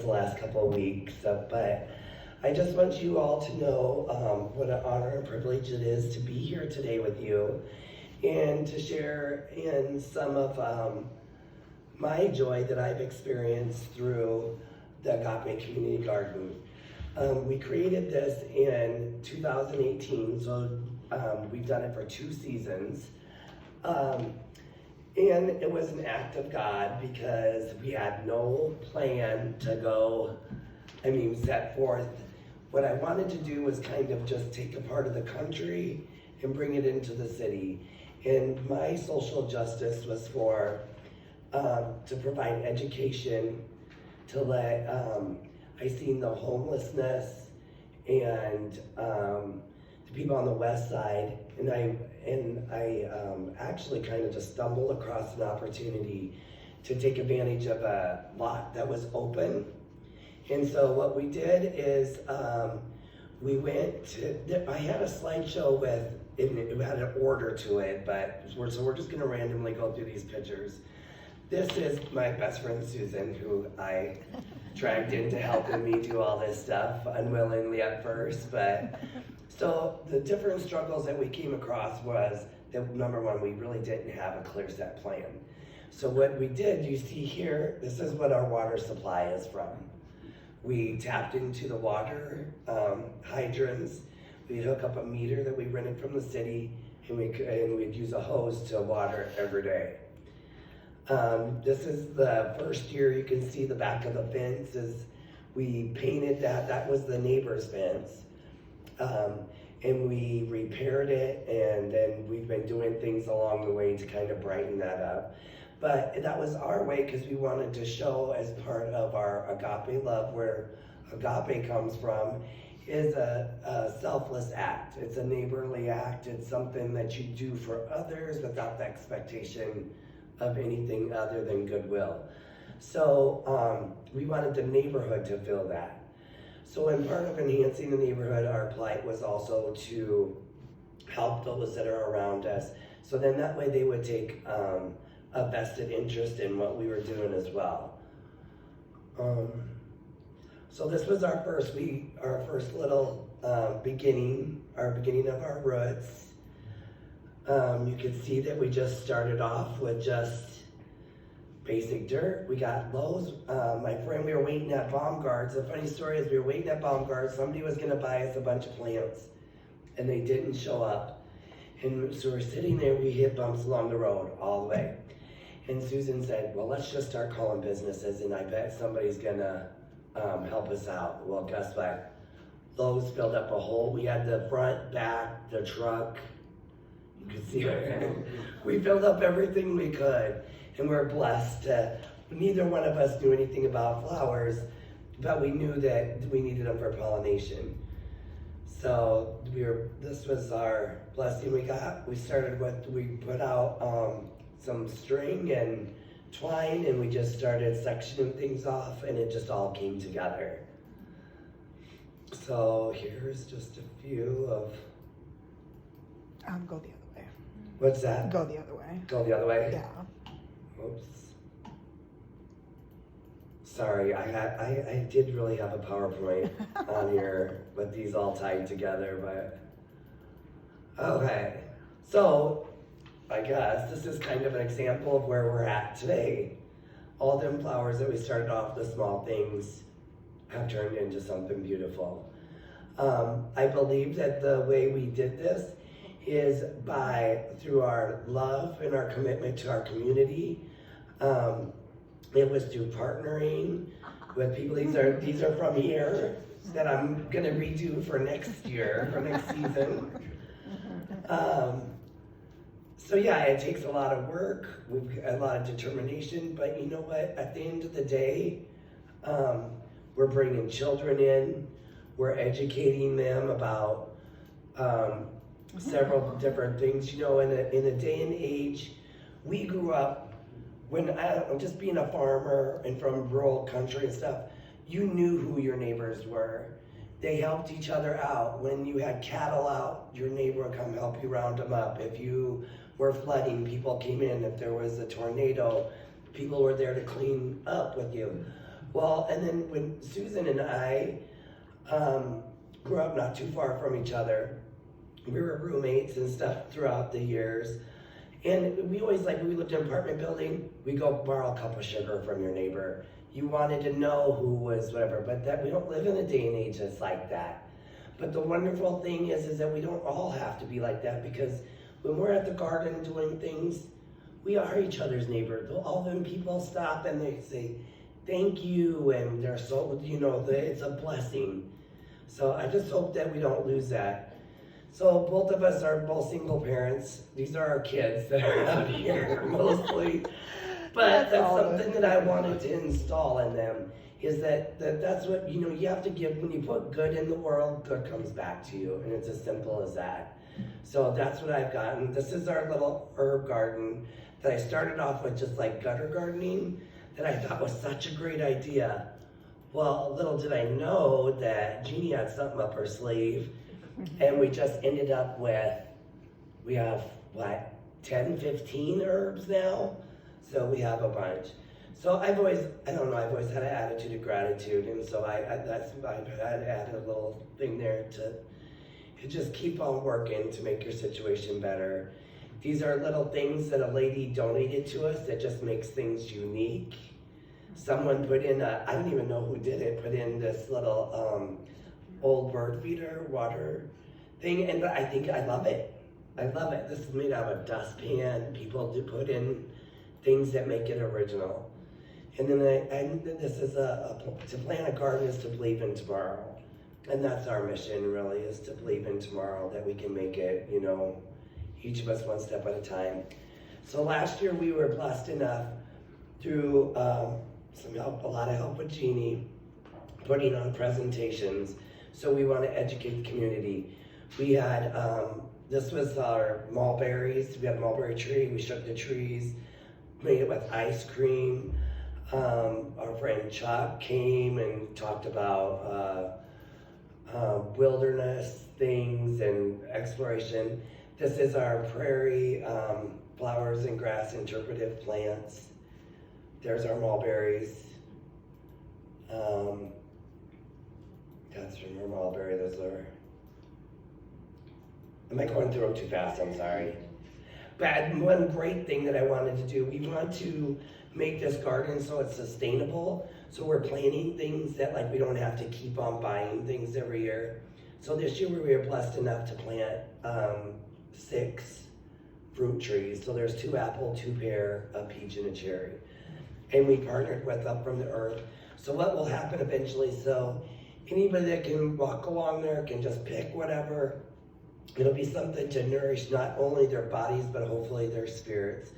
the last couple of weeks, but I just want you all to know what an honor and privilege it is to be here today with you and to share in some of my joy that I've experienced through the Agape Community Garden. We created this in 2018, so we've done it for 2 seasons. And it was an act of God because we had no plan to go, set forth. What I wanted to do was kind of just take a part of the country and bring it into the city. And my social justice was to provide education, to let, I seen the homelessness and the people on the west side, and I actually kind of just stumbled across an opportunity to take advantage of a lot that was open. And so what we did is we went to, I had a slideshow with, it had an order to it, so we're just gonna randomly go through these pictures. This is my best friend Susan, who I dragged into helping me do all this stuff, unwillingly at first, but so the different struggles that we came across was that, number one, we really didn't have a clear set plan. So what we did, you see here, this is what our water supply is from. We tapped into the water hydrants. We'd hook up a meter that we rented from the city, and we'd use a hose to water every day. This is the first year. You can see the back of the fence is, we painted that was the neighbor's fence. And we repaired it, and then we've been doing things along the way to kind of brighten that up. But that was our way because we wanted to show, as part of our agape love, where agape comes from, is a selfless act. It's a neighborly act. It's something that you do for others without the expectation of anything other than goodwill. So we wanted the neighborhood to feel that. So in part of enhancing the neighborhood, our plight was also to help those that are around us. So then that way they would take a vested interest in what we were doing as well. So this was our first little beginning of our roots. You can see that we just started off with just basic dirt. We got Lowe's. My friend, we were waiting at Baumgart's. The funny story is we were waiting at Baumgart's. Somebody was gonna buy us a bunch of plants and they didn't show up. And so we're sitting there, we hit bumps along the road all the way. And Susan said, well, let's just start calling businesses and I bet somebody's gonna help us out. Well, guess what? Lowe's filled up a hole. We had the front, back, the truck. You can see it. We filled up everything we could. And we're blessed to, neither one of us knew anything about flowers, but we knew that we needed them for pollination. So this was our blessing we got. We put out some string and twine, and we just started sectioning things off, and it just all came together. So here's just a few of. Go the other way. What's that? Go the other way. Go the other way? Yeah. Oops. Sorry, I did really have a PowerPoint on here with these all tied together, but okay. So I guess this is kind of an example of where we're at today. All them flowers that we started off, the small things, have turned into something beautiful. I believe that the way we did this is through our love and our commitment to our community. It was through partnering with people. These are from here that I'm gonna redo for next year, for next season. So yeah, it takes a lot of work, a lot of determination, but you know what? At the end of the day, we're bringing children in, we're educating them about several different things. You know, in a day and age, we grew up, just being a farmer and from rural country and stuff, you knew who your neighbors were. They helped each other out. When you had cattle out, your neighbor would come help you round them up. If you were flooding, people came in. If there was a tornado, people were there to clean up with you. Well, and then when Susan and I grew up not too far from each other, we were roommates and stuff throughout the years. And we always, like, when we lived in an apartment building, we go borrow a cup of sugar from your neighbor. You wanted to know who was whatever, but that we don't live in a day and age that's like that. But the wonderful thing is that we don't all have to be like that, because when we're at the garden doing things, we are each other's neighbor. All them people stop and they say, thank you, and they're so, it's a blessing. So I just hope that we don't lose that. So both of us are both single parents. These are our kids that are out here mostly. But that's something that I wanted to install in them, is that's what, you have to give. When you put good in the world, good comes back to you, and it's as simple as that. So that's what I've gotten. This is our little herb garden that I started off with, just like gutter gardening, that I thought was such a great idea. Well, little did I know that Jeannie had something up her sleeve, and we just ended up with, we have, 10, 15 herbs now? So we have a bunch. So I've always had an attitude of gratitude, and so I've had to add a little thing there to just keep on working to make your situation better. These are little things that a lady donated to us that just makes things unique. Someone put in I don't even know who did it, put in this little old bird feeder water thing, and I think I love it. I love it. This is made out of a dustpan. People do put in things that make it original. And then this is to plant a garden is to believe in tomorrow. And that's our mission, really, is to believe in tomorrow, that we can make it, each of us one step at a time. So last year we were blessed enough through some help, a lot of help with Jeannie, putting on presentations. So we want to educate the community. We had, this was our mulberries. We had a mulberry tree. We shook the trees, made it with ice cream. Our friend Chuck came and talked about wilderness things and exploration. This is our prairie flowers and grass interpretive plants. There's our mulberries. That's from our mulberry. Those are. Am I going through them too fast? I'm sorry. But one great thing that I wanted to do, we want to make this garden so it's sustainable. So we're planting things that, like, we don't have to keep on buying things every year. So this year we were blessed enough to plant 6 fruit trees. So there's 2 apple, 2 pear, a peach, and a cherry. And we partnered with Up From the Earth. So what will happen eventually, so anybody that can walk along there can just pick whatever. It'll be something to nourish not only their bodies, but hopefully their spirits.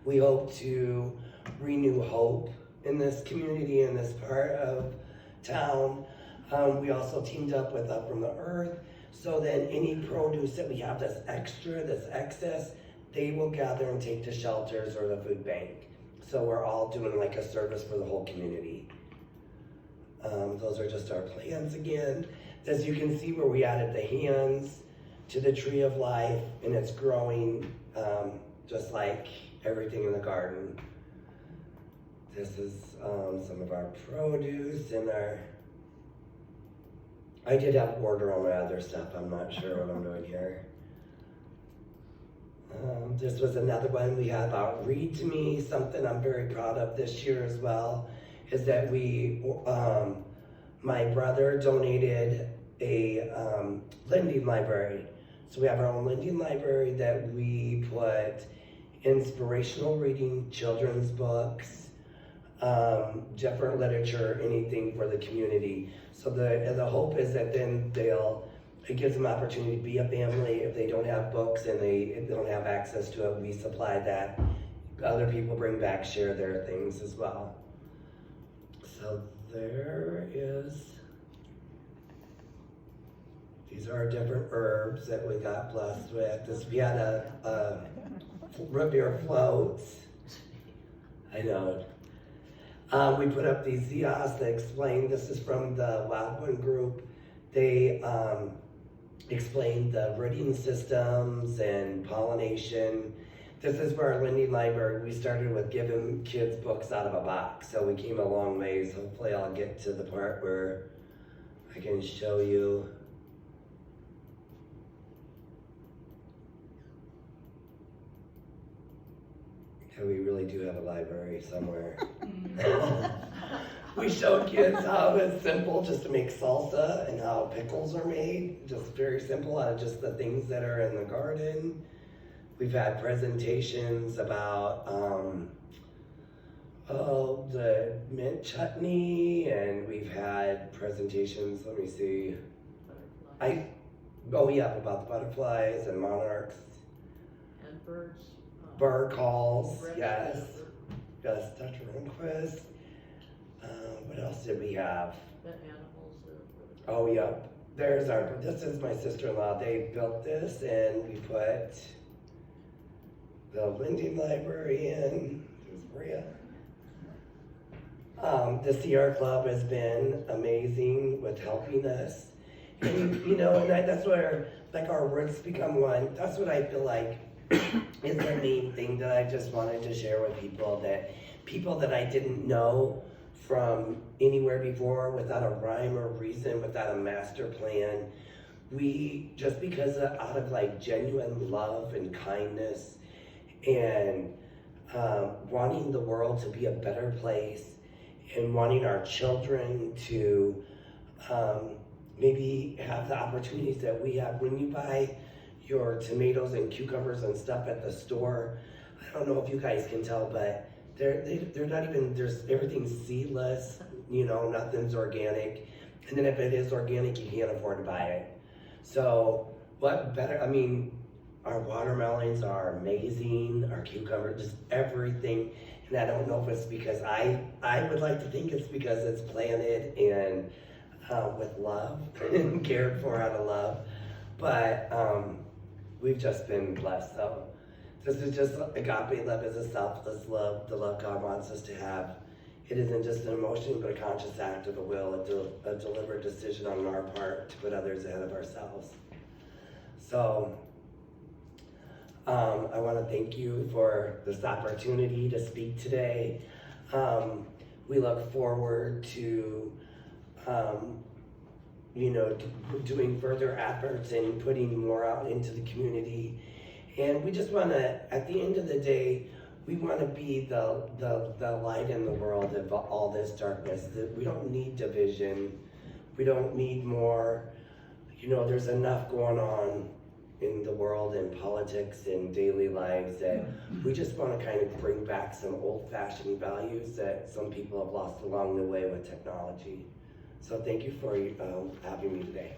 We hope to renew hope in this community, in this part of town. We also teamed up with Up From the Earth, so then any produce that we have that's extra, that's excess, they will gather and take to shelters or the food bank. So we're all doing like a service for the whole community. Those are just our plans again. As you can see, where we added the hands to the tree of life, and it's growing just like everything in the garden. This is some of our produce and I did have order on my other stuff. I'm not sure what I'm doing here. This was another one we had about Read to Me. Something I'm very proud of this year as well is that my brother donated a lending library. So we have our own lending library that we put inspirational reading, children's books, different literature, anything for the community. So the hope is that then it gives them opportunity to be a family. If they don't have books and they don't have access to it, we supply that. Other people bring back, share their things as well. So there is, these are different herbs that we got blessed with. We had a root beer floats. I know. We put up these kiosks that explain, this is from the Wildwood group. They explained the rooting systems and pollination. This is where our lending library, we started with giving kids books out of a box, so we came a long ways. Hopefully I'll get to the part where I can show you. Yeah, we really do have a library somewhere. We show kids how it's simple just to make salsa and how pickles are made, just very simple out of just the things that are in the garden. We've had presentations about the mint chutney, and we've had presentations, let me see, about the butterflies and monarchs. And birds. Bird calls, yes. Yes, Dr. Lundquist. What else did we have? The animals. Oh, yep. This is my sister-in-law. They built this, and we put the lending library in. There's Maria. The Sierra Club has been amazing with helping us. And, and that's where, like, our roots become one. That's what I feel like is the main thing that I just wanted to share with people that I didn't know from anywhere before, without a rhyme or reason, without a master plan. We, just because out of like genuine love and kindness and wanting the world to be a better place, and wanting our children to maybe have the opportunities that we have. When you buy your tomatoes and cucumbers and stuff at the store, I don't know if you guys can tell, but they're not even, everything's seedless, nothing's organic. And then if it is organic, you can't afford to buy it. So what better, our watermelons are amazing, our cucumbers, just everything. And I don't know if it's because I would like to think it's because it's planted and with love and cared for out of love. But we've just been blessed. So this is just agape love is a selfless love, the love God wants us to have. It isn't just an emotion, but a conscious act of the will, a deliberate decision on our part to put others ahead of ourselves. So I want to thank you for this opportunity to speak today. We look forward to doing further efforts and putting more out into the community. And we just want to, at the end of the day, we want to be the light in the world of all this darkness. We don't need division. We don't need more. There's enough going on in the world and politics and daily lives that we just want to kind of bring back some old-fashioned values that some people have lost along the way with technology. So thank you for having me today.